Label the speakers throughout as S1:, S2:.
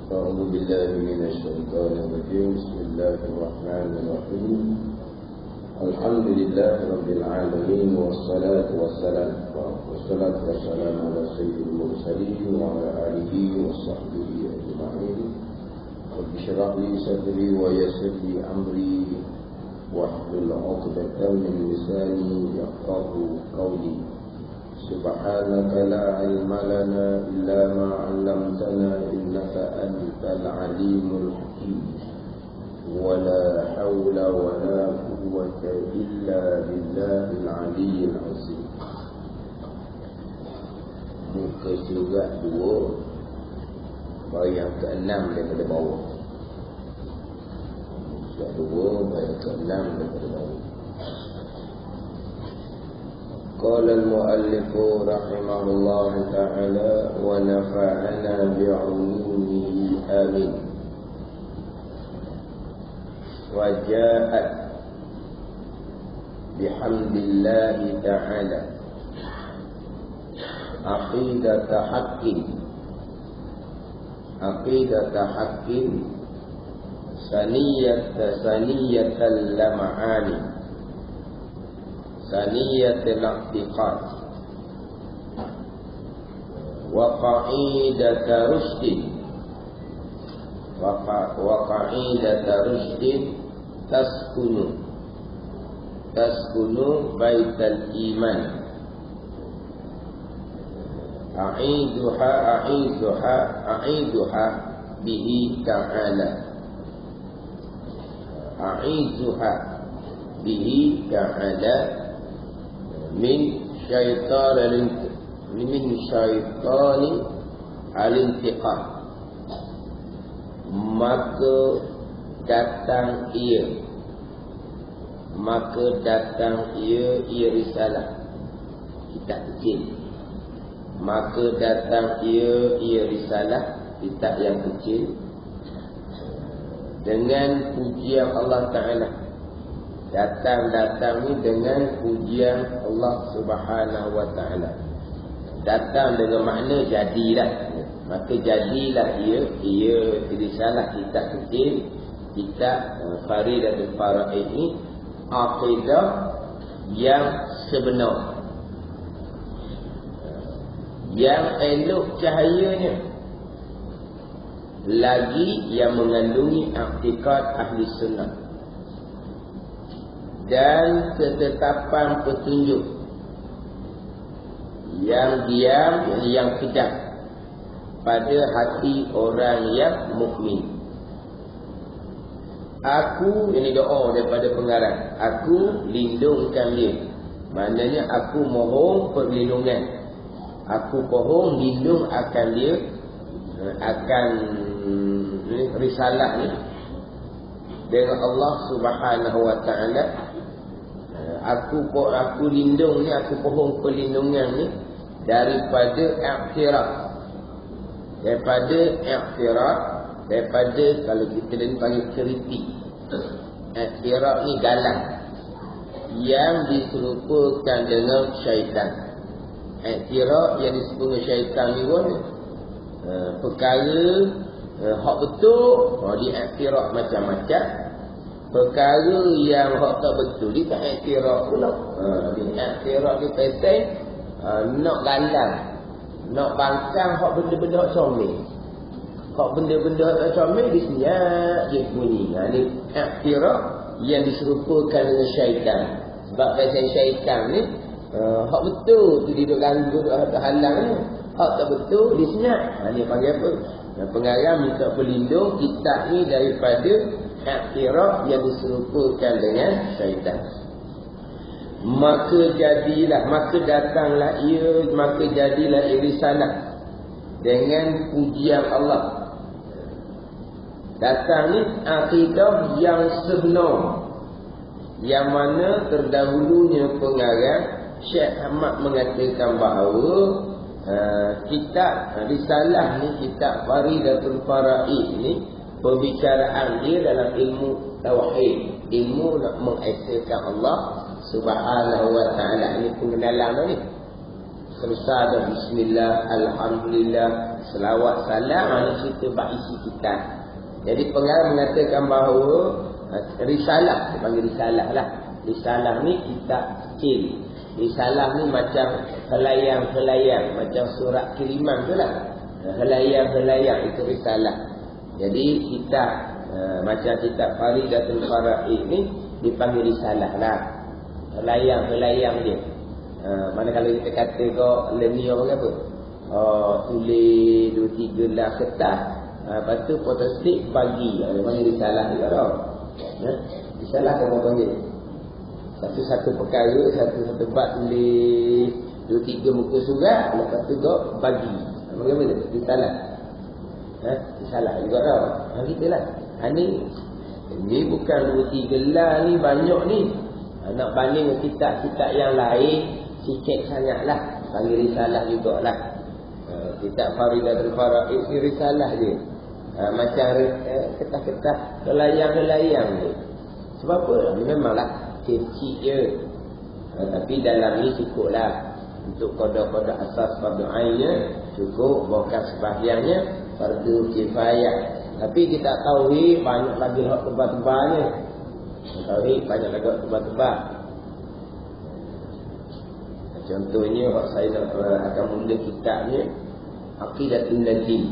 S1: أعوذ بالله من الشيطان الرجيم. بسم الله الرحمن الرحيم. الحمد لله رب العالمين والصلاة والسلام على سيد المرسلين وعلى آله وصحبه أجمعين. رب اشرح لي صدري ويسر لي أمري واحلل عقدة من لساني يفقهوا قولي. سبحانك لا علم لنا إلا ما علمتنا إنك أنت العليم الحكيم. ولا حول ولا قوة إلا بالله العلي العظيم. Muka surat 2 baris ke-6 daripada bawah. Surat 2 baris ke-6 daripada bawah. قال المؤلف رحمه الله تعالى ونفعنا بعلومه آمين. وجاءت بحمد الله تعالى عقيدة حق ثنية اللمعان ثنية الاعتقاد وقاعدة رشد تسكن بيت الإيمان. أعيدها به تعالى من شيطان الانتقام. Maka datang ia risalah kitab kecil. Maka datang ia risalah kitab yang kecil dengan pujian Allah Ta'ala. Datang ni dengan pujian Allah Subhanahu Wa Ta'ala. Datang dengan makna jadilah. Maka jadilah ia risalah kitab kecil, kitab Faridatul Faraid ini akidah yang sebenar, yang elok cahayanya, lagi yang mengandungi akikad ahli sunnah dan ketetapan petunjuk yang diam, yang kejam pada hati orang yang mukmin. Aku, ini doa daripada pengarang, aku lindungkan dia. Maknanya aku mohon perlindungan, aku mohon lindung akan dia, akan risalah ni dengan Allah Subhanahu Wa Ta'ala. Aku lindung ni, aku mohon perlindungan ni daripada i'tiraf. Daripada kalau kita ni panggil kritik. I'tiraf ni galang yang diserupakan dengan syaitan. I'tiraf yang disebut dengan syaitan ni pun perkara hak betul, di i'tiraf macam-macam. Perkara yang hak tak betul dia tak i'tiraf pula. Di i'tiraf ni pasal nak galang, nak bangkang hak benda-benda hak comel. Hak benda-benda hak comel dia senyap je bunyi. Ni i'tiraf yang diserupakan dengan syaitan. Sebab pasal syaitan ni hak betul tu dia duk ganggu, duk halang ni. Hak tak betul dia senyap. Ni panggil apa? Pengarang minta berlindung kitab ni daripada i'tiraf yang diserupakan dengan syaitan. Maka datanglah ia risalah dengan pujian Allah. Datang ni akidah yang sebenar, yang mana terdahulunya pengarang Syekh Ahmad mengatakan bahawa kitab risalah ni, kitab Faridatul Faraid ni, pembicaraan dia dalam ilmu tauhid, ilmu nak mengesahkan Allah Subhanahu Wa Ta'ala. Ini pengenalan ni. selesai dah bismillah, alhamdulillah, selawat, salam, mana cerita bab isi kitab. Jadi pengarang mengatakan bahawa risalah, dia panggil risalah lah. Risalah ni kitab kecil. Risalah ni macam helayang-helayang, macam surat kiriman tu lah. Helayang-helayang itu risalah. Jadi kitab macam kitab Faridatul Faraid ni dipanggil risalah lah. Helayang-helayang dia. Mana kalau kita kata kau lemia apa? Tulis 2-3 lah kertas. Lepas tu photostik bagi. Dia panggil risalah juga tau. Risalah kamu panggil. Satu-satu perkara, satu-satu bab tulis 2-3 muka surat. Lepas tu kau bagi. Bagaimana? Risalah. Risalah juga tau. Kita lah. Ini bukan 2-3 lah ni, banyak ni. Nak banding dengan kitab-kitab yang lain, sikit sangatlah. Panggil risalah jugalah. Kitab Faridatul Faraid ni risalah je. Macam kertas-kertas kelayang-kelayang je. Sebab apa? Ini memanglah kecil je. Tapi dalam ni cukuplah. Untuk koda-koda asas fardu ainnya cukup, bukan sebahagiannya fardu kifayah. Tapi kita tahu banyak lagi hak tebal-tebalnya. Tahu banyak lagi hak tebal-tebal. Contohnya hak saya akan mula kitabnya Aqidatul Najim.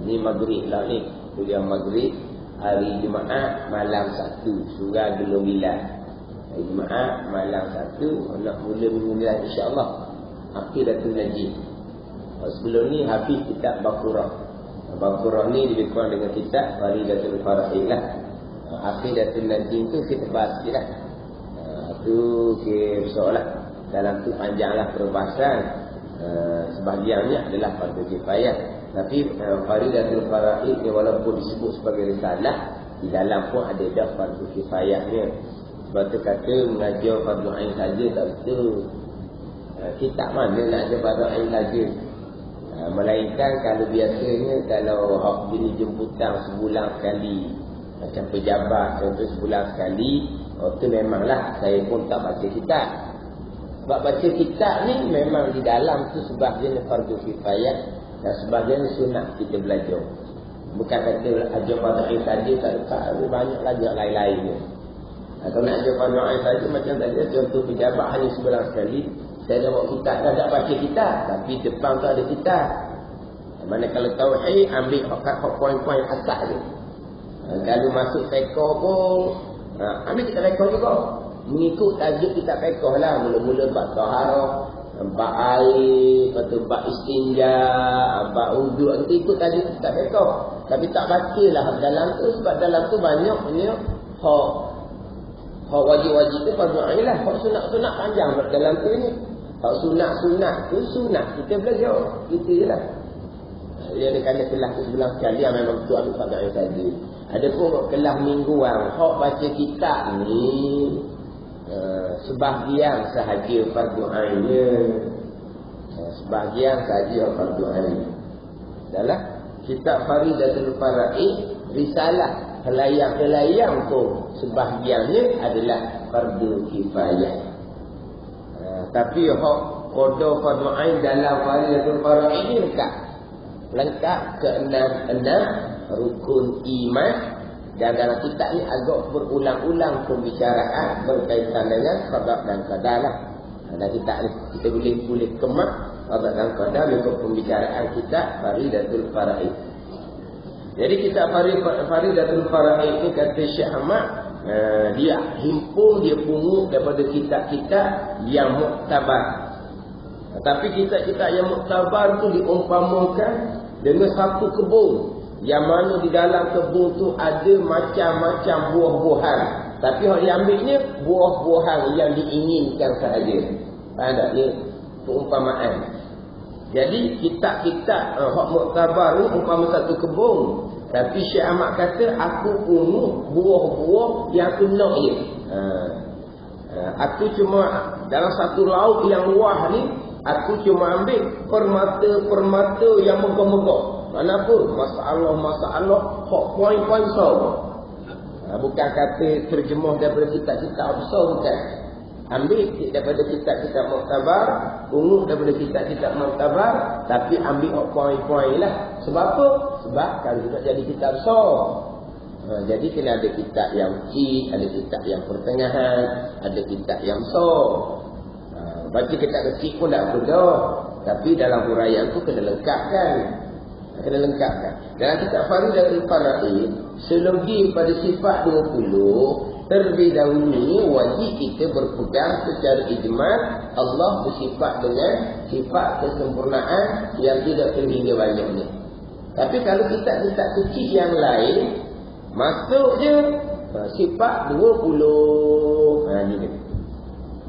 S1: Ni maghrib lah ni. Kuliah maghrib hari Jumaat malam 1 surah Al-Bilal. Hari Jumaat malam 1 nak mula minggu ni insya-Allah. Aqidatul Najim. Sebelum ni hafiz kitab Baqarah. Baqarah ni lebih kurang dengan kitab Faridatul Faraid lah. Aqidatul Najim tu kita bahas sikit lah. Itu soalan. Dalam tu panjanglah perbahasan. Sebahagiannya adalah fardu kifayah. Tapi Faridatul Faraid ni walaupun disebut sebagai risalah, di dalam pun ada dah fardu kifayahnya. Sebab tu kata mengajar fardu ain saja tak betul. Kitab mana nak ajar fardu ain saja? Melainkan kalau biasanya kalau hak jenis jemputan sebulan sekali, macam pejabat contoh sebulan sekali, itu memanglah saya pun tak baca kitab. Sebab baca kitab ni memang di dalam tu sebahagian fardu kifayah dan sebahagian sunat kita belajar. Bukan kata ajar fardu ain saja tak banyak lagi lain-lainnya. Kalau nak ajar fardu ain saja macam tadi contoh pejabat hanya sebulan sekali, saya dah bawa kitab, dah tak baca kitab, tapi depan tu ada kitab. Mana kalau tauhid ambil hak poin-poin asas je. Kalau masuk fiqh pun ambil kitab fiqh juga. Mengikut tajuk kitab fiqh lah. Mula-mula bab taharah, bab air, lepas tu bab istinja, bab wudu, nanti ikut tajuk kitab fiqh. Tapi tak bacalah dalam tu sebab dalam tu banyak hak wajib-wajib tu fardu ain lah. Hak sunat-sunat panjang dalam tu ni. Hak sunat-sunat tu sunat kita belajar. Gitu je lah. Dia ada kena kelas sebulan sekali yang memang tu ambil fardu ain saja. Ada pun kelas mingguan. Hak baca kitab ni sebahagian sahaja fardu ainnya. Sebahagian sahaja fardu ain. Dalam kitab Faridatul Faraid risalah helayang-helayang tu sebahagiannya adalah fardu kifayah. Tapi hak qada fardu ain dalam Faridatul Faraid ni lengkap ke-6 rukun iman. Dan dalam kitab ni agak berulang-ulang pembicaraan berkaitan dengan qada dan qadar lah. Dalam kitab ni kita boleh kemak qada dan qadar untuk pembicaraan kitab Faridatul Faraid. Jadi kitab Faridatul Faraid ni kata Syekh Ahmad, dia himpun, dia pungut daripada kitab-kitab yang muktabar. Tapi kitab-kitab yang muktabar tu diumpamakan dengan satu kebun, yang mana di dalam kebun tu ada macam-macam buah-buahan. Tapi yang ambilnya buah-buahan yang diinginkan sahaja. Faham tak? Ni perumpamaan. Jadi kitab-kitab hak muktabar ni umpama satu kebun. Tapi Syekh Ahmad kata aku pungut buah-buah yang aku nak je. Aku cuma dalam satu laut yang luah ni, aku cuma ambil permata-permata yang megah-megah. Kenapa? Masalah hak poin-poin sahaja. Bukan kata terjemah daripada kitab-kitab besar, bukan. Ambil daripada kitab-kitab muktabar, Ungut daripada kitab-kitab muktabar, tapi ambil poin-poin lah. Sebab apa? Sebab kalau kita jadi kitab jadi kena ada kitab yang kecil, ada kitab yang pertengahan, ada kitab yang baca kitab kecil pun tak apa, tapi dalam huraian tu kena lengkapkan. Dalam kitab Faridatul Faraid, selebih pada sifat 20, terlebih dahulu wajib kita berpegang secara ijma' Allah bersifat dengan sifat kesempurnaan yang tidak terhingga banyaknya. Tapi kalau kitab-kitab kecil yang lain, masuk je sifat 20. Ni dia.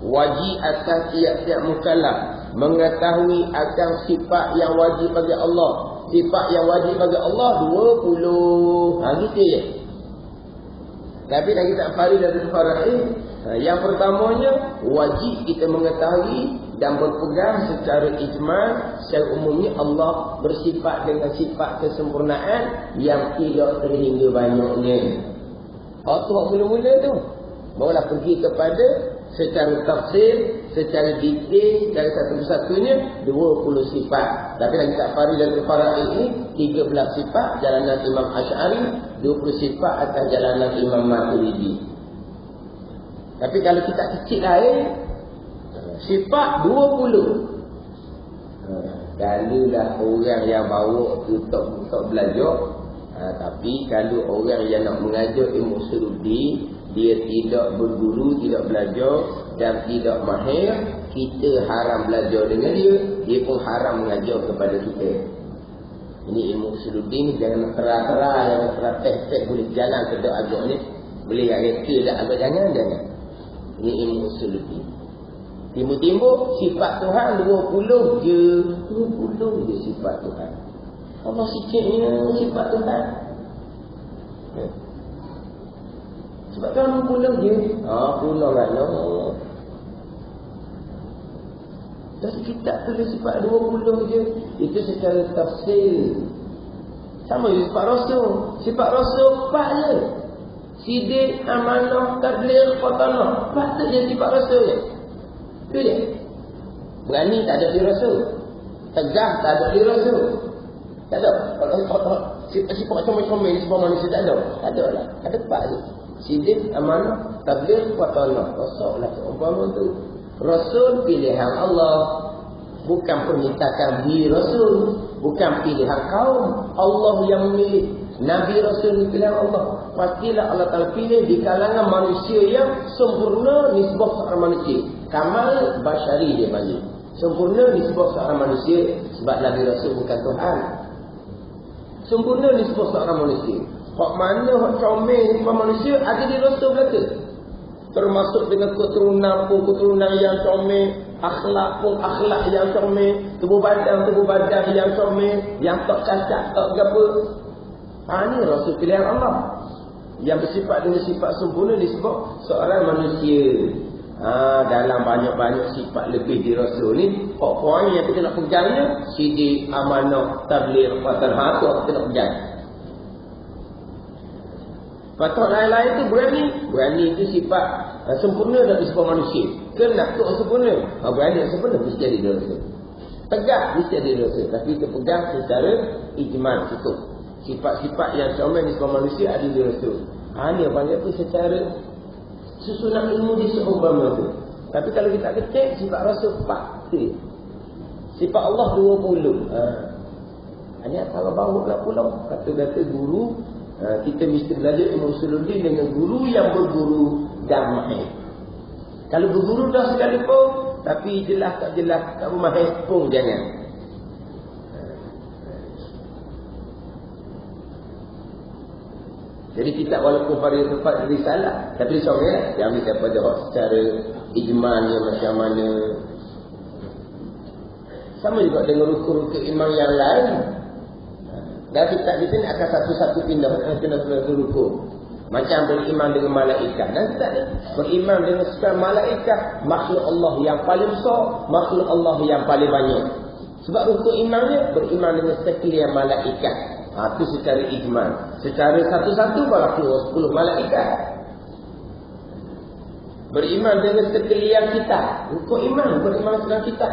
S1: Wajib atas tiap-tiap mukallaf mengetahui akan sifat yang wajib bagi Allah. Sifat yang wajib bagi Allah 20. Gitu je. Tapi dalam kitab Faridatul Faraid, yang pertamanya wajib kita mengetahui dan berpegang secara ijma', secara umumnya Allah bersifat dengan sifat kesempurnaan yang tidak terhingga banyaknya. Tu mula-mula tu barulah pergi kepada secara tafsir, secara detail, dari satu persatunya 20 sifat. Tapi dalam kitab Faridatul Faraid ini 13 sifat jalanan Imam Asy'ari, 20 sifat atas jalanan Imam Maturidi. Tapi kalau kita kecil lain, sifat 20. Kalau dah orang yang bawa tu tak belajar, tapi kalau orang yang nak mengajar ilmu usuluddin, dia tidak berguru, tidak belajar dan tidak mahir, kita haram belajar dengan dia, dia pun haram mengajar kepada kita. Ini ilmu usuluddin, jangan terang-terang, jangan terang tek-tek boleh jalan ke dak agak ni, boleh reka dak agak, jangan. Ini ilmu usuluddin. Timbul-timbul sifat Tuhan 20 je. 20 je sifat Tuhan. Allah sikitnya sifat Tuhan. Sebab Tuhan 20 je. Pulau kan. Jadi kita tulis sifat 20 je. Itu secara tafsir. Sama je sifat Rasul. Sifat Rasul 4 je. Sidik, amanah, tabligh, qatanah. 4 je sifat Rasul je. Itu dia. Berani tak ada di Rasul. Tegas tak ada di Rasul. Tak ada. Sifat comel-comel sifat manusia tak ada. Tak ada lah. Ada 4 je. Sidik, amanah, tabligh, qatanah. Rasul lah seumpama tu. Rasul pilihan Allah. Bukan permintaan diri Rasul. Bukan pilihan kaum. Allah yang memilih. Nabi Rasul ni pilihan Allah. Pastilah Allah Ta'ala pilih di kalangan manusia yang sempurna nisbah seorang manusia. Kamal basyari dia panggil. Sempurna nisbah seorang manusia. Sebab Nabi Rasul bukan Tuhan. Sempurna nisbah seorang manusia. Hak mana hak comel nisbah manusia ada di Rasul belaka. Termasuk dengan keturunan pun keturunan yang comel. Akhlak pun akhlak yang comel. Tubuh badan yang comel. Yang tak cacat tak apa. Ini Rasul pilihan Allah. Yang bersifat dengan sifat sempurna disebut seorang manusia. Dalam banyak-banyak sifat lebih di Rasul ni, poin yang kita nak pegangnya sidik, amanah, tabligh, qatanah, tu kita nak pegang. Patut lain-lain tu berani. Berani itu sifat sempurna dan sifat manusia. Kena tu sempurna. Berani yang sempurna mesti jadi Rasul. Tegak mesti jadi Rasul. Tapi kita pegang secara ijmal cukup. Sifat-sifat yang comel di semua manusia ada di Rasul. Ini banyak tu secara susunan ilmu di seumpama tu. Tapi kalau kita kecek sifat Rasul 4. Sifat Allah 20. Hanya kalau bawa nak pulang kata-kata guru, kita mesti belajar ilmu usuluddin dengan guru yang berguru dan mahir. Kalau berguru dah sekalipun, tapi jelas tak jelas tak mahir pun jangan. Jadi kita walaupun pada tempat risalah, tapi soalnya yang ambil daripada secara ijmalnya macam mana. Sama juga dengan rukun-rukun iman yang lain. Dan kita di sini akan satu-satu pindah rukun. Macam beriman dengan malaikat. Dan kita beriman dengan sekalian malaikat, makhluk Allah yang paling besar, makhluk Allah yang paling banyak. Sebab rukun imannya beriman dengan sekalian malaikat. Itu secara ijmal. Secara satu-satu berlaku 10 malaikat. Beriman dengan sekalian kita. Rukun iman beriman dengan kita.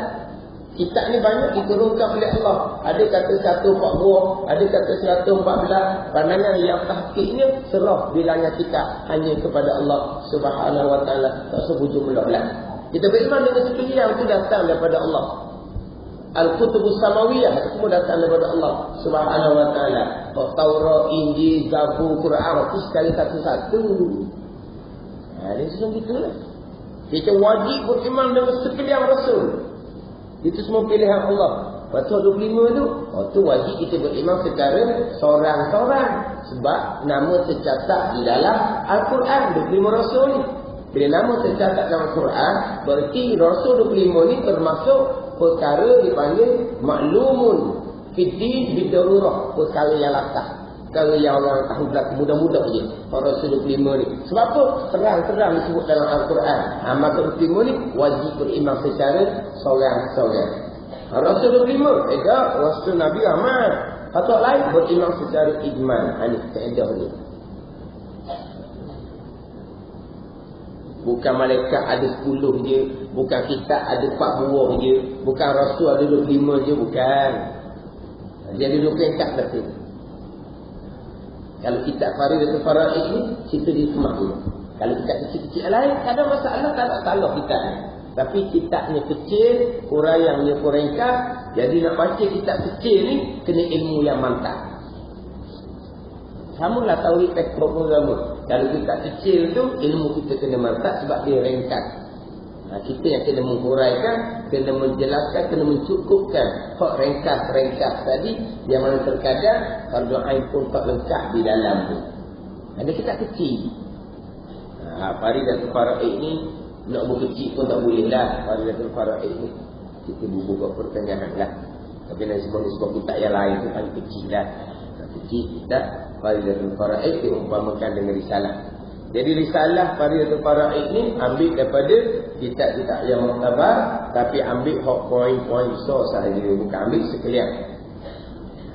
S1: Kitab ni banyak diturunkan oleh Allah. Ada kata 140, ada kata 114. Pandangan yang tahqiqnya serah bilangnya kitab hanya kepada Allah Subhanahu wa taala, tak sebut jumlah belas. Kita beriman dengan sekalian itu datang daripada Allah. Al-Kutubus Samawiyah semua datang daripada Allah Subhanahu wa taala. Taurat, Injil, Zabur, Quran itu sekali satu-satu. Ini semua gitulah. Kita wajib beriman dengan sekalian Rasul. Itu semua pilihan Allah. Pasal 25 tu, tu wajib kita beriman secara seorang-seorang. Sebab nama tercatat di dalam Al-Quran 25 Rasul ni. Bila nama tercatat dalam Al-Quran, berarti Rasul 25 ni termasuk perkara dipanggil maklumun fiddin bidarurah, perkara yang latah. Perkara yang orang tahu belakang mudah-mudah je. Rasul 25 ni. Sebab apa? Terang-terang disebut dalam Al-Quran. Maka 25 ni wajib beriman secara seorang-seorang. Rasul 25. Rasul Nabi Ahmad. Atau lain beriman secara ijman. Ini kaedah ni. Bukan malaikat ada 10 je. Bukan kitab ada 4 buah je. Bukan Rasul ada 25 je. Bukan. Jadi 24 betul. Kalau kitab Faridatul Faraid ni, cerita di semak dulu. Kalau kitab kecil-kecil lain, tak ada masalah, tak ada salah kitab ni. Tapi kitabnya kecil, huraiannya ringkas. Jadi nak baca kitab kecil ni, kena ilmu yang mantap. Samalah tauhid tekbur agama. Kalau kitab kecil tu, ilmu kita kena mantap sebab dia ringkas. Kita yang kena menghuraikan, kena menjelaskan, kena mencukupkan hak ringkas-ringkas tadi, yang mana terkadang fardu ain pun tak lengkap di dalam tu. Ada kitab kecil. Faridatul Faraid ni nak buku kecil pun tak boleh lah. Faridatul Faraid ni kita buka pertengahan lah. Tapi nanti sebab kitab yang lain tu paling kecil lah. Kecil kitab Faridatul Faraid diumpamakan dengan risalah. Jadi risalah Faridatul Faraid ni ambil daripada kitab-kitab yang muktabar, tapi ambil hak poin-poin besar sahaja, bukan ambil sekalian.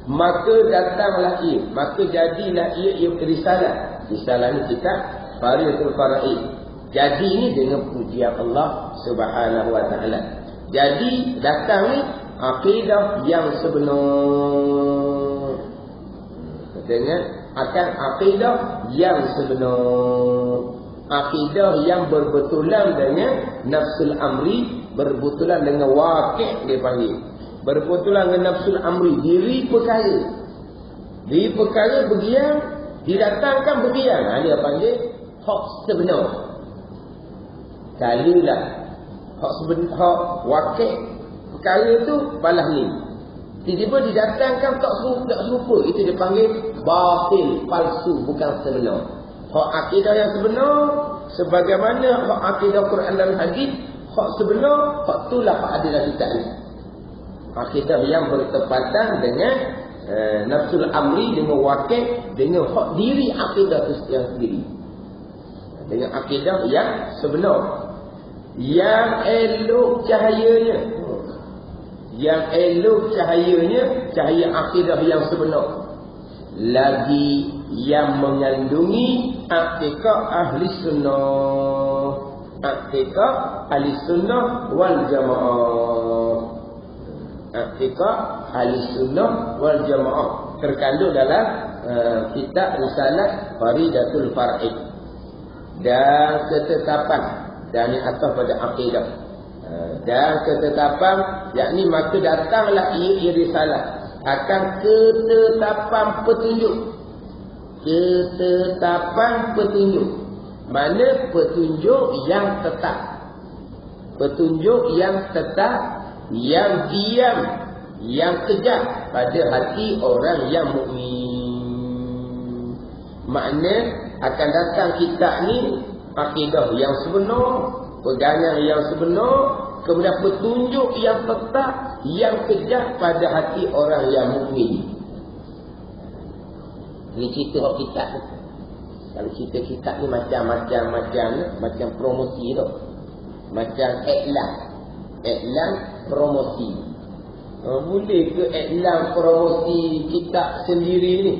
S1: Maka datanglah ia, maka jadilah ia risalah. Risalah ni kitab Faridatul Faraid. Jadi ni dengan pujian Allah Subhanahu wa taala. Jadi datang ni akidah yang sebenar. Dengan akan akidah yang sebenar. Akidah yang berbetulan dengan nafsul amri, berbetulan dengan waqi' dia panggil. Berbetulan dengan nafsul amri, diri perkara. Diri perkara bergiang, didatangkan bergiang. Dia panggil hak sebenar. Kalilah hak sebenar, hak waqi' perkara tu balas ni. Tiba-tiba didatangkan tak serupa. Itu dia panggil batil, palsu, bukan sebenar. Hak akidah yang sebenar, sebagaimana hak akidah Quran dan hadis, hak sebenar, hak itulah hak adalah kitab ni. Akidah yang bertepatan dengan nafsul amri, dengan waqi', dengan hak diri akidah itu yang sendiri. Dengan akidah yang sebenar, yang elok cahayanya. Yang elok cahayanya, cahaya akidah yang sebenar. Lagi yang mengandungi akikah ahli sunnah. Akikah ahli sunnah wal jamaah. Akikah ahli sunnah wal jamaah. Terkandung dalam kitab risalah Faridatul Faraid. Dan ketetapan. Dan ini atas pada akidah. Dan ketetapan, yakni maka datanglah ia risalah akan ketetapan petunjuk. Ketetapan petunjuk. Mana petunjuk yang tetap. Petunjuk yang tetap, yang diam, yang kejap pada hati orang yang mukmin. Makna akan datang kitab ni akidah yang sebenar, pegangan yang sebenar, kemudian petunjuk yang tetap, yang kejap pada hati orang yang mukmin. Ini cerita hak kitab. Kalau cerita kitab ni macam promosi tu. Macam iklan. Iklan promosi. Boleh ke iklan promosi kitab sendiri ni?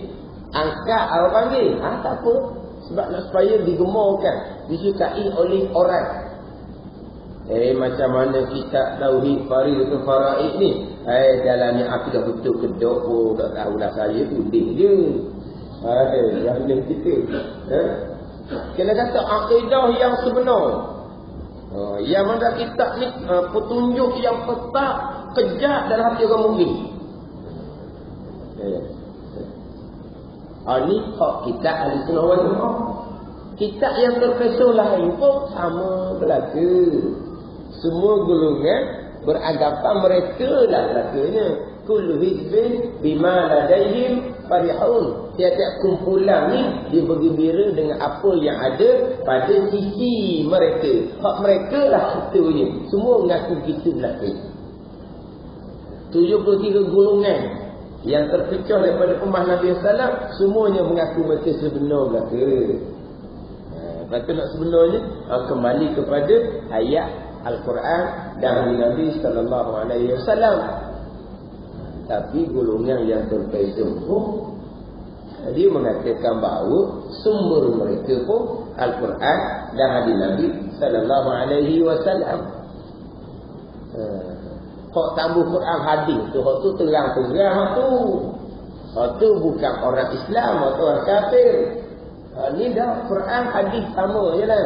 S1: Angkat apa panggil? Tak apa. Sebab nak supaya digemarkan, disukai oleh orang. Macam mana kita tauhid faridatul faraid ni. Dalam ni akidah betul kedok pun tak tahulah saya tulis je. Yang boleh kita. Kena kata akidah yang sebenar. Yang mana kitab ni petunjuk yang tetap kejap dalam hati orang mukmin. Ini hak kitab ahli sunnah wal jamaah. Kitab yang terpesong lain pun sama belaka. Semua golongan beranggapan mereka lah belakanya. Kullu hizbin bima ladaihim farihun. Tiap-tiap kumpulan ni dia bergembira dengan apa yang ada pada sisi mereka. Hak mereka lah kita punya. Semua mengaku kita belaka. 73 golongan yang terpecah daripada ummah Nabi SAW, semuanya mengaku mereka sebenar belaka. Lepas tu nak sebenarnya kembali kepada ayat Al-Quran dan Nabi SAW. Tapi golongan yang terpesong pun dia mengatakan bahawa sumber mereka pun Al-Quran dan hadis Nabi SAW. Hak tambah Quran hadis tu, hak tu terang-terang tu. Hak tu bukan orang Islam atau orang kafir. Ni dah Quran hadis sama je lah.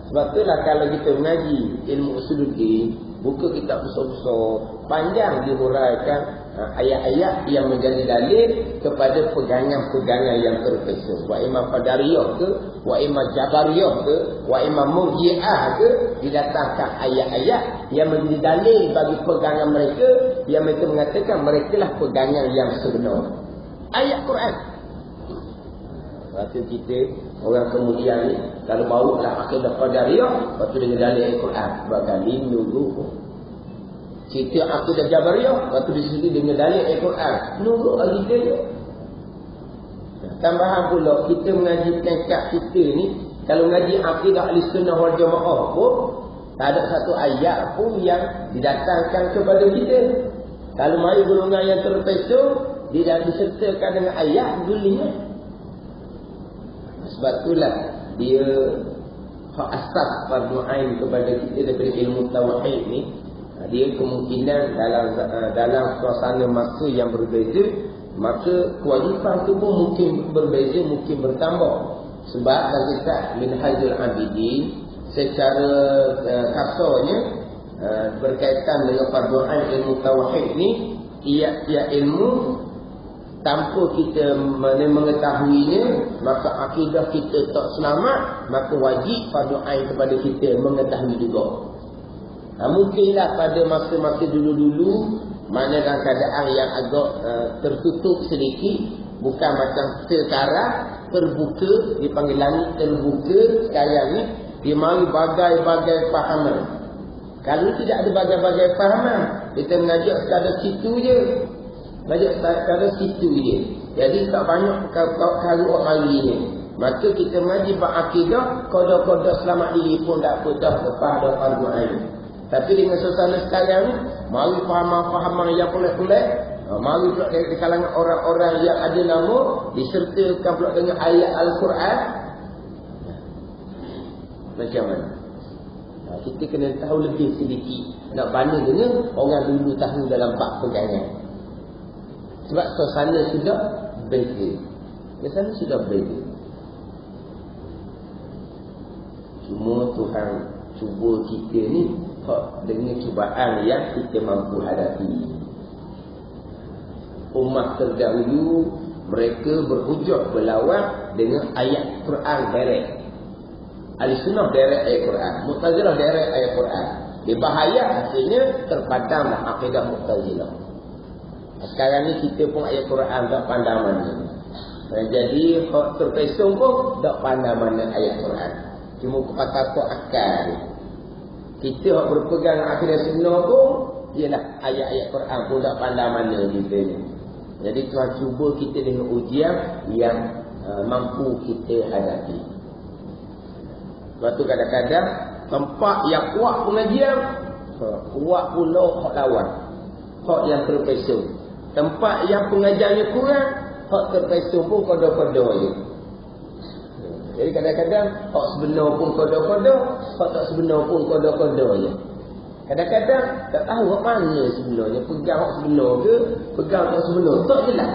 S1: Sebab itulah kalau kita mengaji ilmu usuluddin, buka kitab besar-besar, panjang dihuraikan ayat-ayat yang menjadi dalil kepada pegangan-pegangan yang terpesong. Wa imam Qadariyah ke, wa imam Jabariyah ke, wa imam Murji'ah ke, didatangkan ayat-ayat yang menjadi dalil bagi pegangan mereka, yang mereka mengatakan mereka lah pegangan yang sebenar. Ayat Quran. Rasa kita orang kemudian ni kalau bawa lah akidah Qadariyah, lepas tu dengan dalil Al-Quran, sebab kali nunggu cerita akidah Jabariyah, lepas tu disitu dengan dalil Al-Quran, nunggu lagi dia. Tambahan pula kita mengaji tingkat kita ni, kalau mengaji akidah Ahlussunnah wal Jamaah pun tak ada satu ayat pun yang didatangkan kepada kita. Kalau mari golongan yang terpesong, dia disertakan dengan ayat dulunya. Sebab itulah dia hak asas fardu ain kepada kita daripada ilmu tauhid ni. Dia kemungkinan dalam suasana masa yang berbeza, maka kewajipan tu pun mungkin berbeza, mungkin bertambah. Sebab dalam kitab Minhajul Abidin secara kasarnya berkaitan dengan fardu ain ilmu tauhid ni, tiap-tiap ilmu tanpa kita mengetahuinya, maka akidah kita tak selamat, maka wajib fardu ain kepada kita mengetahui juga. Mungkinlah pada masa-masa dulu-dulu, mana dalam keadaan yang agak tertutup sedikit, bukan macam sekarang terbuka, dipanggil langit terbuka sekarang ni, dia mari bagai-bagai fahaman. Kalau tidak ada bagai-bagai fahaman, kita mengajar sekadar situ je. Banyak sekadar situ je. Jadi tak banyak perkara hari ni. Maka kita mengaji berakidah, koda-koda selamat diri pun tak apa dah, lepas dah fardu ain. Tapi dengan suasana sekarang ni, mari fahaman-fahaman yang pelik-pelik, mari pula di kalangan orang-orang yang ada nama, disertakan pula dengan ayat Al-Quran. Macam mana? Kita kena tahu lebih sedikit, nak banding dengan orang dulu tahu dalam bab pegangan. Sebab suasana sudah beza. Suasana sudah beza. Cuma Tuhan cuba kita ni dengan cubaan yang kita mampu hadapi. Umat terdahulu mereka berhujah berlawan dengan ayat Quran direct. Ahlussunnah direct ayat Quran, Mu'tazilah direct ayat Quran. Dia bahaya hasilnya terpadamlah akidah Mu'tazilah. Sekarang ni kita pun ayat Quran tak pandang mana. Jadi terpesong pun tak pandang mana ayat Quran. Cuma kepatak akal. Kita yang berpegang akidah sunnah pun, ialah ayat-ayat Quran pun tak pandang mana kita ni. Jadi Tuhan cuba kita dengan ujian yang mampu kita hadapi. Sebab tu kadang-kadang tempat yang kuat pengajian, kuat pula hak lawan, hak yang terpesong. Tempat yang pengajarnya kurang, hak terpesong pun kodoh-kodoh je. Jadi kadang-kadang hak sebenar pun kodoh-kodoh, hak tak sebenar pun kodoh-kodoh je. Kadang-kadang tak tahu hak mana sebenarnya, pegang hak sebenar ke, pegang hak sebenar, tak jelas.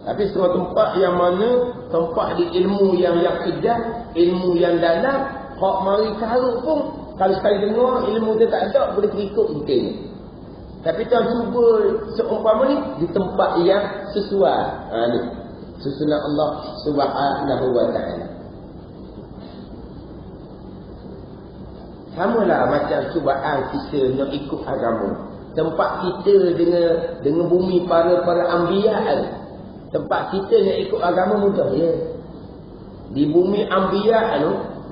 S1: Tapi semua tempat yang mana, tempat di ilmu yang kejam, ilmu yang dalam, hak mari karut pun, kalau sekali dengar ilmu dia tak ada, boleh terikut mungkin. Tapi tuan cuba seumpama ni di tempat yang sesuai. Ni susunan Allah Subhanahu wa taala. Samalah macam cubaan kita nak ikut agama. Tempat kita dengan bumi para anbiya. Tempat kita nak ikut agama mudah ya. Di bumi anbiya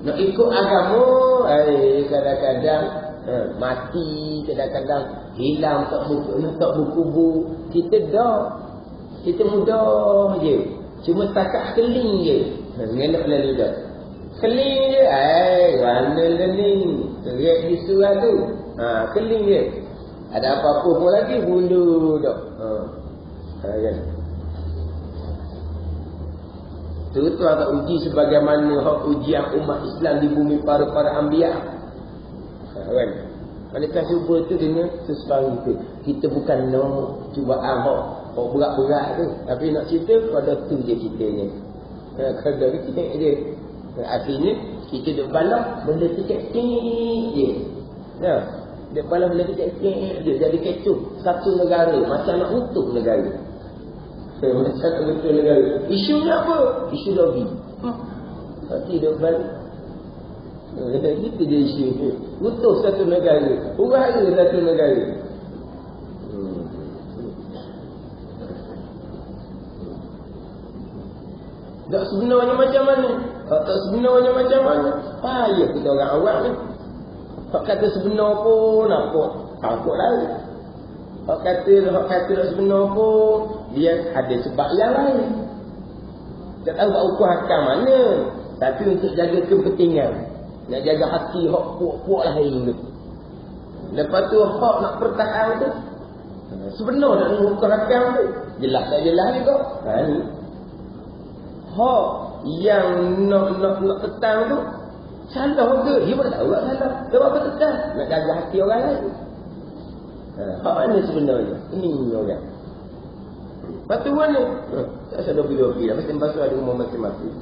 S1: nak ikut agama, kadang-kadang mati, kadang-kadang hilang tak berkubur. Kita mudah je. Cuma setakat keling je. Ngelak lalu dah. Keling je. Mana lening. Teriak di surah tu. Keling je. Ada apa-apa pun lagi bulu dah. Kan. Tu agak uji sebagaimana hak ujian umat Islam di bumi para anbiya. Kan? Mereka cuba tu dengan sesuatu tu. Kita bukan nak cubaan hak berat-berat tu. Tapi nak cerita pada tu je ceritanya. Kalau kita je. Akhirnya kita duk balas benda kecil je. Ya. Duk balas benda kecil je. Jadi kecoh satu negara. Macam nak utuh negara. Macam nak utuh negara. Isunya apa? Isu lobby. Nanti duk balas. Itu dia isu. Utuh satu negara. Uraya satu negara. Tak sebenarnya macam mana? Tak sebenarnya macam mana? Payah kita orang awam ni. Hak kata sebenar pun apa? Takut lain. Hak kata tak sebenar pun dia ada sebab yang lain. Tak tahu buat ukur hakam mana. Tapi untuk jaga kepentingan, nak jaga hati hak puak-puak lain tu. Lepas tu hak nak pertahan tu, sebenar nak ukur hakam tu. Jelas tak jelas juga. Ni. Hak yang nak tetang tu salah ke? Dia pun tahu tak salah. Sebab apa tetang? Nak jaga hati orang lain. Hak mana sebenarnya? Ini orang. Lepas tu mana? Tak sadar bila-bila dah. Macam bahasa ada umur masing-masing.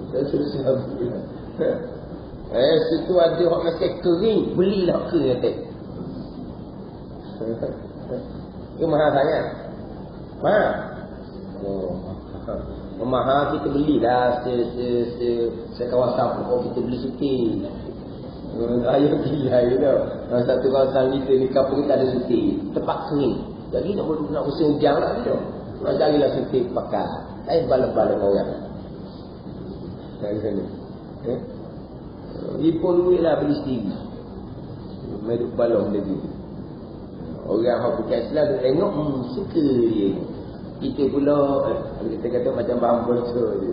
S1: Tak susah pula. Situ ada hak masih kering. Belilah kering kata. Itu mahal sangat. Mahal? Mahal kita belilah sekawasan pun kita beli suti. Ayah gila je tau. Satu kawasan kita ni kampung kita ada suti. Tempat kering. Jadi nak usaha hujan lah tu. Nak carilah suti pakai. Bala-bala orang. Dari sana. Ipun duit lah beli sendiri. Meduk balong dia tu. Orang yang bukan Islam tu tengok suka dia. Kita pula kita kata macam bambul tu je.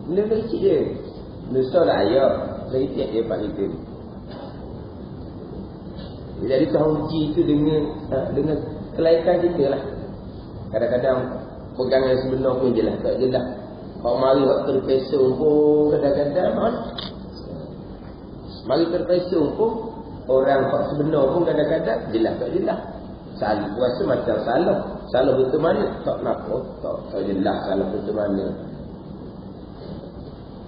S1: Benda kecil je. Nusa dah ayah. Lecek je pak kita. Jadi tahu uji itu dengan kelaikan kita lah. Kadang-kadang pegangan sebenar pun jelas. Tak jelas. Kalau mari terpesong pun kadang-kadang mari terpesong pun orang sebenar pun kadang-kadang jelas tak jelas. Salah puasa macam salah. Salah betul mana? Tak kenapa. Tak jelas salah betul mana.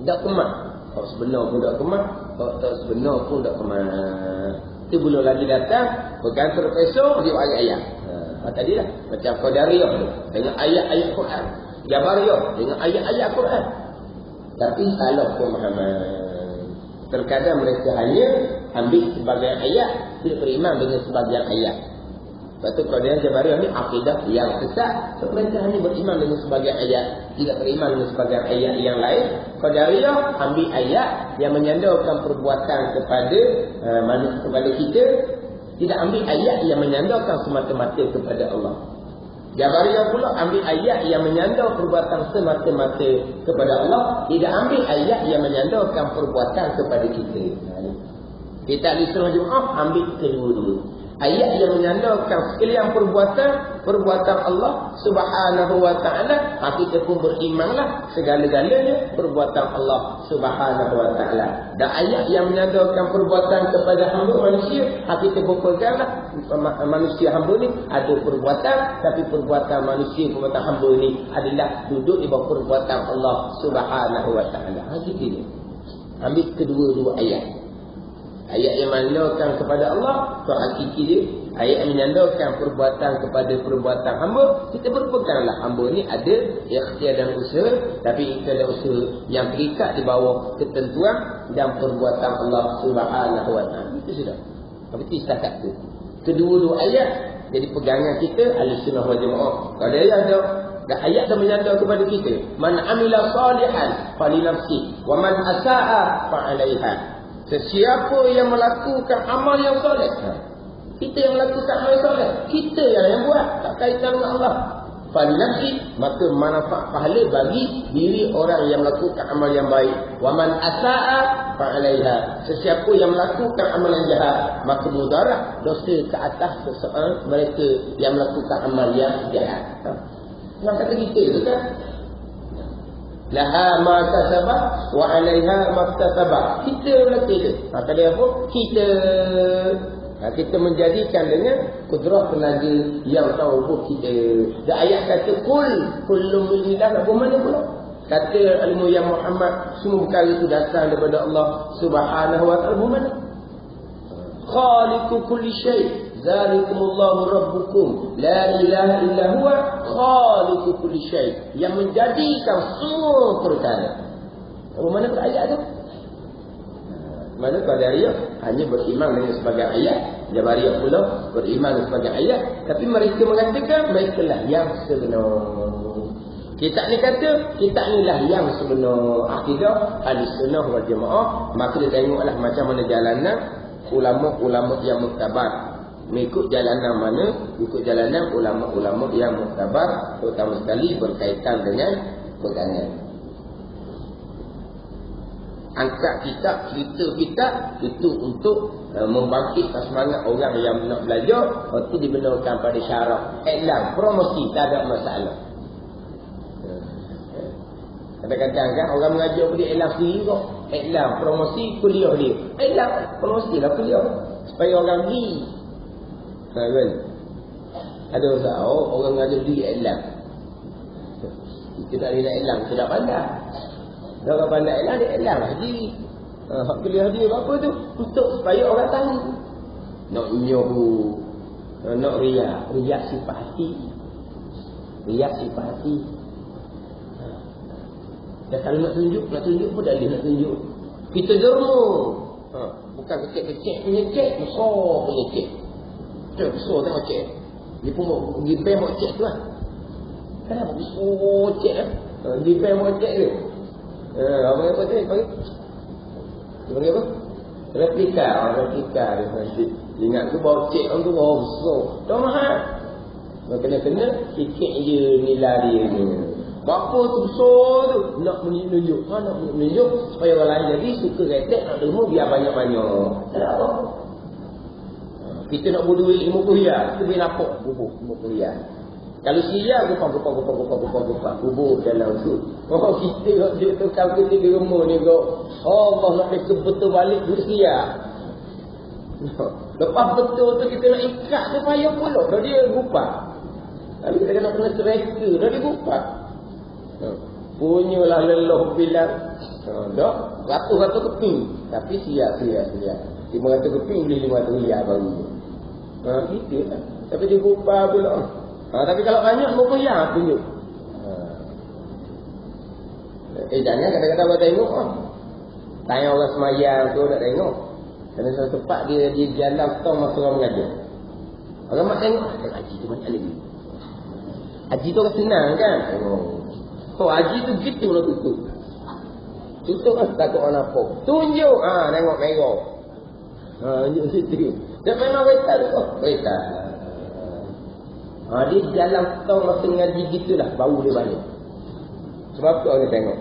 S1: Tak kemat. Kalau sebenar pun tak kemat. Kalau tak sebenar pun tak kemat. Itu belum lagi datang. Pegang terpesong, dia ayat-ayat. Tadi lah. Macam Qadariyah tu. Dengan ayat-ayat Quran. Jabariyah. Dengan ayat-ayat Quran. Tapi salah pemahaman. Terkadang mereka hanya ambil sebagian ayat. Tidak beriman dengan sebagian ayat. Lepas tu Qadariyah Jabariyah ni akidah yang sesat. Mereka hanya beriman dengan sebagian ayat. Tidak beriman dengan sebagian ayat yang lain. Qadariyah ambil ayat yang menyandarkan perbuatan kepada kita. Tidak ambil ayat yang menyandarkan semata-mata kepada Allah. Jabariyah pula ambil ayat yang menyandar perbuatan semata-mata kepada Allah. Tidak ambil ayat yang menyandarkan perbuatan kepada kita. Kita di surah Jumaat ambil kedua-dua. Ayat yang menyandarkan sekalian perbuatan Allah Subhanahu wa taala, kita pun berimanlah segala-galanya perbuatan Allah Subhanahu wa taala. Dan ayat yang menyandarkan perbuatan kepada hamba manusia, kita pun peganglah manusia hamba ni ada perbuatan, tapi perbuatan manusia perbuatan hamba ni adalah duduk di bawah perbuatan Allah Subhanahu wa taala. Gitu. Ambil kedua-dua ayat. Ayat yang menyandarkan kepada Allah, tu hakiki dia. Ayat yang menyandarkan perbuatan kepada perbuatan hamba, kita berpeganglah hamba ni ada ikhtiar dan usaha, tapi itu adalah usaha yang terikat di bawah ketentuan dan perbuatan Allah Subhanahu wa taala. Itu sudah. Berarti setakat tu. Kedua-dua ayat jadi pegangan kita Ahlussunnah wal Jamaah. Kalau ayat ada ayat dah menyandar kepada kita, man amila salihan falinafsi wa man asaa fa 'alaiha. Sesiapa yang melakukan amal yang soleh, kita yang melakukan amal yang soleh, kita yang buat, tak kaitan dengan Allah. Falinafsi, maka manfaat pahala bagi diri orang yang melakukan amal yang baik. Wa man asaa fa 'alaiha. Sesiapa yang melakukan amalan jahat, maka mudarat dosa ke atas seseorang mereka yang melakukan amal yang jahat. Nak kata kita tu kan, laha ma kasabat wa 'alaiha ma kasabat. Kita melakukan dia. Maka dia apa? Kita menjadikan dengan kudrah tenaga yang tahu kita. Dan ayat kata kullu min ilah, mana pula? Kata ilmu yang Muhammad, semua perkara itu datang daripada Allah Subhanahu wa taala. Mana? Khaliqu kulli syai'. Zalikumullahu rabbukum la ilaha illa huwa khaliqu kulli syai'. Yang menjadikan semua perkara. Mana pada ayat tu? Mana pada ayat hanya beriman dengan sebagai ayat. Jabariyah pula beriman sebagai ayat, tapi mereka mengatakan mereka lah yang sebenar. Kita ni kata kita ni lah yang sebenar. Akidah Ahlussunnah wal Jamaah. Maka dia tengoklah macam mana jalanan ulama-ulama yang muktabar. Mengikut jalanan mana? Ikut jalanan ulama-ulama yang muktabar, terutama sekali berkaitan dengan pegangan. Angkat kitab, cerita kitab itu untuk membangkitkan semangat orang yang nak belajar. Itu dibenarkan pada syarat iklan, promosi, tak ada masalah. Kadang-kadang kan orang mengajar boleh iklan sendiri kok. Iklan, promosi kuliah dia. Iklan, promosi lah kuliah supaya orang beli. Kan? Ada orang mengajar diri iklan. Kita tak boleh nak iklan, kita dah pandai. Orang pandai iklan, dia iklan lah diri. Hak kuliah dia apa tu? Untuk supaya orang tahu. Nak nyohu, nak riak sifat hati. Riak sifat hati. Dan kalau nak tunjuk pun dah dia nak tunjuk. Kita derma. Bukan kecil-kecil punya cek, besar punya cek. Cek besar tengok cek. Dia pun pergi bank buat cek tu lah. Kenapa besar cek lah? Pergi bank buat cek tu. Apa tu? Dia panggil apa? Replika. Replika dia masih. Ingat tu bawa cek orang tu bawa besar. Tak mahal. Kena sikit je nilai dia ni. Berapa tu besar tu? Nak menunjuk. Nak menunjuk supaya orang lain jadi suka retek nak derma biar banyak-banyak. Tak apa. Kita nak buat duit 50 riyal. Kita boleh nampak bubuh 50 riyal. Kalau siap gupang kubur dalam tu. Kita dia tukar kita di rumah ni kok. Allah nak dia betul balik duit siap. Lepas betul tu kita nak ikat tu payah pula. Dah dia gupang. Kalau kita kena striker, dah dia gupang. Punyalah leloh bilang. Dah ratus-ratus keping. Tapi siap. 500 keping beli 500 riyal baru. Gitu lah. Tapi dia gupang pula. Tapi kalau banyak muka yang tunjuk. Jangan kadang-kadang orang tengok. Tanya orang semayang tu nak tengok. Kerana satu tempat dia jalan tong masa orang mengajar. Orang mak tengok. Haji tu banyak lagi. Haji tu kan senang kan. Haji tu gitu lah tutup. Tutup kan takut orang nampak. Tunjuk. Tengok merah. Tunjuk situ. Dia memang kereta tu. Kereta. Dia jalan tong masa ngaji gitulah baru dia balik. Sebab tu orang tengok.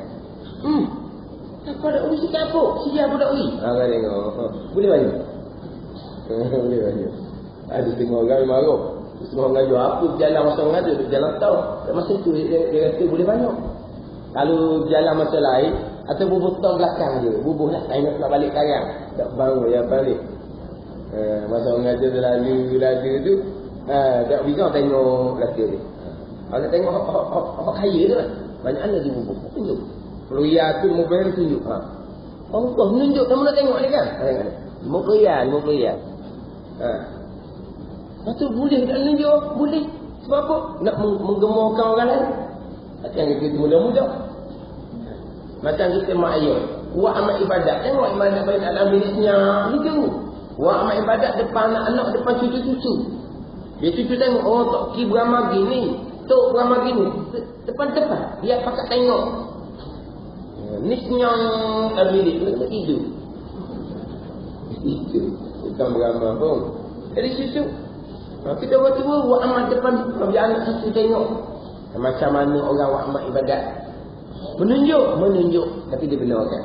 S1: Aku ada uji kapuk. Siap budak uji. Kau tengok. Boleh balik. Boleh balik. Ada setengah orang yang marah. Setengah orang jual apa jalan masa orang ada, jalan tahu. Masa tu dia kata boleh banyak. Kalau jalan masa lain, atau bubuh tong belakang je. Bubuh lah, saya nak balik karang. Tak bangun, ya balik. Masa orang ada lalu tu, tak bisa tengok belakang dia. Kalau tengok orang kaya tu lah. Banyak mana dia bubuh. Tunjuk. Peluya tu, mobil tunjuk. Allah menunjuk, kamu nak tengok ni kan? RM50. Lepas tu boleh tak tunjuk? Boleh. Sebab apa? Nak menggemorkan orang lain. Macam kita muda-muda. Macam kita mak ayah. Buat amal ibadat. Tengok ibadat baik dalam biliknya. Itu. Buat amal ibadat depan anak-anak, depan cucu-cucu. Dia cucu tengok, oh Tok Ki beramal gini. Tok beramal gini. Depan-depan. Dia pakat tengok. Ni senyang dalam bilik. Dia tidur. Itu. Bukan beramal pun. Jadi cucu. Kita buat tua buat amal depan. Biar anak cucu tengok. Macam mana orang buat amal ibadat. Menunjuk. Tapi dia benarkan.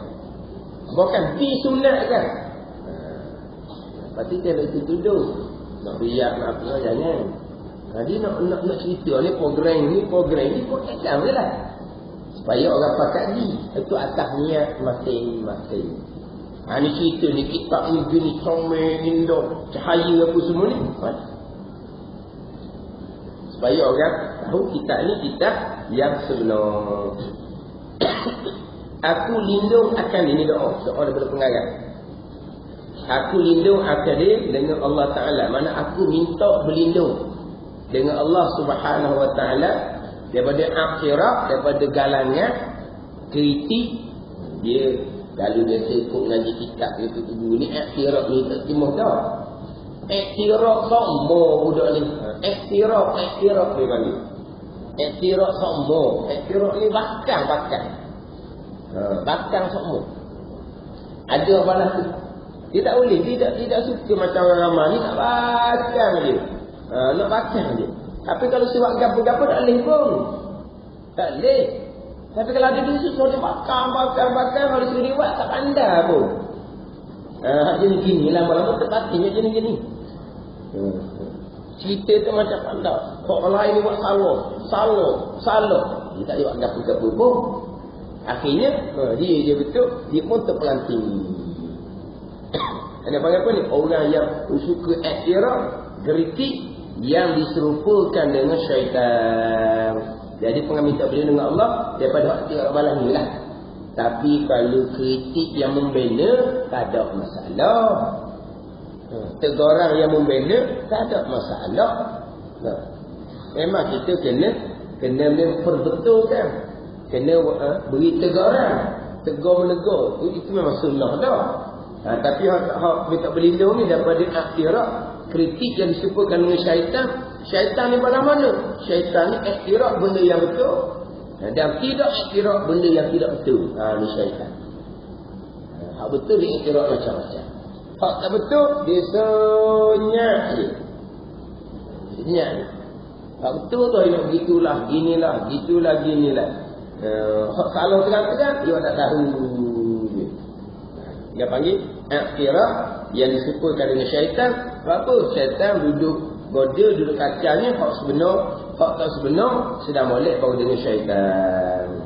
S1: Bukan disunatkan. Lepas tu dia nak tuduh. Nak riak, nak apa, jangan. Dia nak cerita ni program ni program je lah. Supaya orang pakat ni. Itu atas niat masing-masing. Ni cerita ni, kitab ni gini, comel, indah, cahaya apa semua ni. Supaya orang tahu kitab ni kitab yang sebenar. Aku lindung akan ini doa daripada pengarang. Aku lindung akan dia dengan Allah Ta'ala. Mana aku minta berlindung dengan Allah Subhanahu Wa Ta'ala daripada akhirat, daripada galangan kritik. Dia kalau dia sekut ngaji kitab itu ni akhirat ni tak timuh dah. Akhirat sombong budak ni. Akhirat dia panggil. Akhirat sombong. Akhirat ni bakang. Bakang sombong. Ada apa lah tu? Dia tak boleh, tidak suka macam orang ramai ni nak bakang je. Nak bakang je. Tapi kalau sebab gapo-gapo tak boleh pun. Tak boleh. Tapi kalau ada dia susah dia bakang. Kalau suruh dia buat tak pandai pun. Jenis gini lama-lama terbatin jenis gini. Cerita tu macam pandai. Orang lain ni buat salah. Dia tak buat gapo-gapo pun. Akhirnya dia betul, dia pun terpelanting. Ada panggil apa ni? Orang yang suka iktiraf, kritik yang diserupakan dengan syaitan. Jadi pengaminta beliau dengan Allah daripada iktiraf balas ni lah. Tapi kalau kritik yang membina, tak ada masalah. Teguran yang membina, tak ada masalah. Memang kita kena perbetulkan. Kena beri teguran. Tegur menegur. Itu memang sunnah dah. Tapi hak minta berlindung ni daripada akhirat, kritik yang disuppulkan dengan syaitan. Syaitan ni pada mana? Syaitan ni akhirat benda yang betul, dan tidak akhirat benda yang tidak betul. Ni syaitan. Hak betul dia akhirat macam-macam. Hak tak betul dia senyap je. Senyap. Hak betul tu dia begitulah, ginilah. Hak salah terang-terang dia tak tahu. Dia panggil akhirat yang disuppulkan dengan syaitan. Apa? Syaitan duduk kacanya. Hak tak sebenar sedang molek baru dengan syaitan.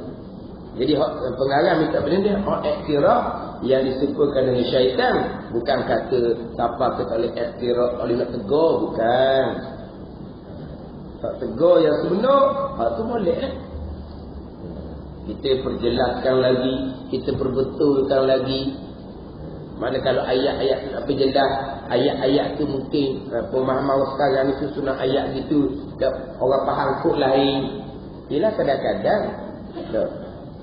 S1: Jadi pengarang minta benda dia hak akhirat yang disuppulkan dengan syaitan. Bukan kata siapa kata oleh akhirat oleh nak tegur, bukan. Hak tegur yang sebenar, hak tu molek lah. Kita perjelaskan lagi, kita perbetulkan lagi. Mana kalau ayat-ayat apa jelas, ayat-ayat tu mungkin pemahaman sekarang ni susunan ayat gitu, orang faham kod lain. Ialah kadang-kadang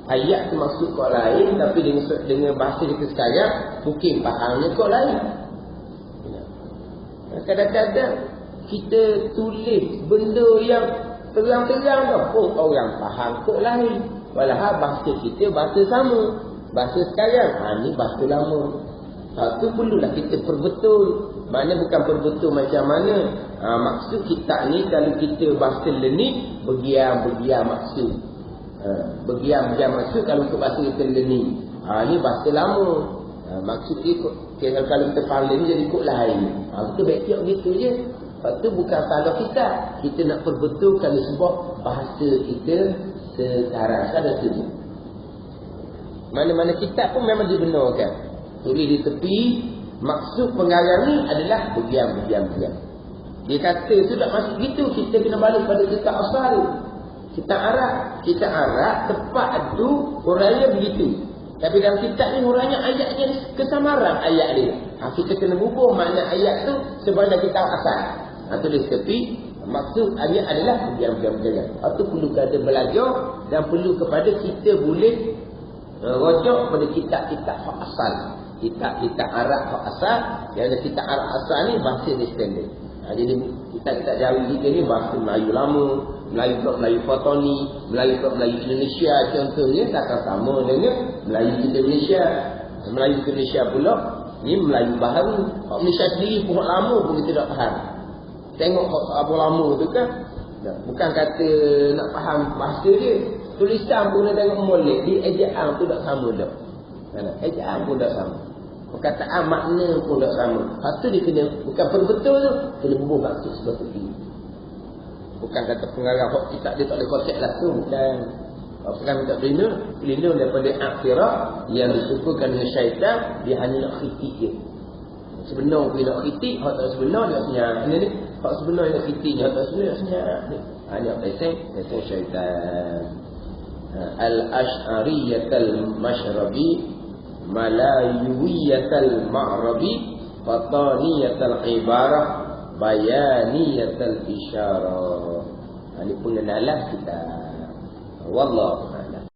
S1: ayat tu maksud kod lain, tapi dengan bahasa kita sekarang mungkin fahamnya kod lain. Kadang-kadang kita tulis benda yang terang-terang dah pun orang faham kod lain. Walhal bahasa kita bahasa sama. Bahasa sekarang ni bahasa lama. Itu perlulah kita perbetul. Mana bukan perbetul macam mana. Maksud kita ni kalau kita bahasa lenik, bergiam maksud. Bergiam maksud kalau untuk bahasa kita lenik. Ni bahasa lama. Maksud dia kalau kita faham lenik jadi kod lain. Kita baik tiap gitu je. Sebab tu bukan salah kita. Kita nak perbetulkan sebuah bahasa kita sekarang. Ada tu. Mana-mana kitab pun memang dibenarkan. Tulis di tepi. Maksud pengarang ni adalah berdiam. Dia kata tu tak masuk gitu. Kita kena balik pada kitab asal. Kita Arab tepat tu huraian begitu. Tapi dalam kitab ni huraian ayatnya kesamaran ayat dia. Kita kena hubung makna ayat tu sebenarnya kitab asal. Tulis tepi. Maksud ayat adalah berdiam. Itu perlu kita belajar dan perlu kepada kita boleh rujuk pada kitab-kitab hak asal. Kitab-kitab Arab hak asal. Yang kitab Arab asal ni bahasa dia standard. Jadi kitab-kitab Jawi kita ni bahasa Melayu lama, Melayu Fatoni, Melayu Indonesia contohnya takkan sama dengan Melayu kita Malaysia. Melayu Indonesia pula ni Melayu baharu. Hak Malaysia sendiri pun lama pun kita tak faham. Tengok apa lama tu kan. Bukan kata nak faham bahasa dia. Tulisan pun nak tengok molek. Di ejaan tu tak sama dah. Ejaan pun tak sama. Perkataan makna pun tak sama. Lepas tu dia kena, bukan perbetul tu, kena hubung maksud sebab tu. Bukan kata pengarang hak kitab dia tak boleh kocek lah tu. Bukan. Bukan minta pelindung daripada akhirah yang disukukan dengan syaitan. Dia hanya nak kritik je. Sebenar pun nak kritik, hak tak sebenar dia nak senyap. Ini ni, hak sebenar nak kritiknya, hak tak sebenar nak senyap. Hanya peseng syaitan. Al-Ash'ariyatal Mashrabi Malayuwiyatal Ma'rabi Fataniyatal Ibarah Bayaniyatal Isyarah. Ini pengenalan kita. Wallah